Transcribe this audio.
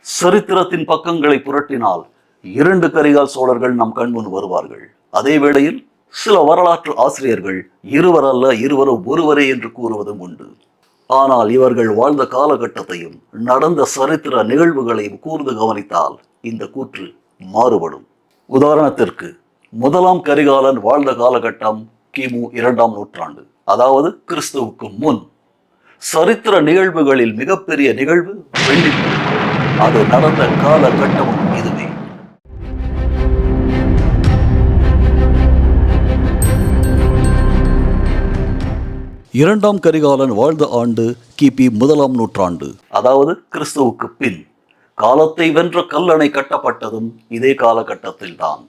சரித்திரத்தின் பக்கங்களை புரட்டினால் 2 கரிகால் சோழர்கள் நம் கண்முன் வருவார்கள். அதே வேளையில் சில வரலாற்று ஆசிரியர்கள் இருவர் அல்ல, இருவரும் ஒருவரே என்று கூறுவதும் உண்டு. ஆனால் இவர்கள் வாழ்ந்த காலகட்டத்தையும் நடந்த சரித்திர நிகழ்வுகளையும் கூர்ந்து கவனித்தால் இந்த கூற்று மாறுபடும். உதாரணத்திற்கு, முதலாம் கரிகாலன் வாழ்ந்த காலகட்டம் கிமு 2ஆம் நூற்றாண்டு, அதாவது கிறிஸ்துவுக்கு முன். சரித்திர நிகழ்வுகளில் மிகப்பெரிய நிகழ்வு வெள்ளிப்போர். அது நடந்த காலகட்டமும் இதுவே. இரண்டாம் கரிகாலன் வாழ்ந்த ஆண்டு கிபி 1ஆம் நூற்றாண்டு, அதாவது கிறிஸ்துவுக்கு பின். காலத்தை வென்ற கல்லணை கட்டப்பட்டதும் இதே காலகட்டத்தில்தான்.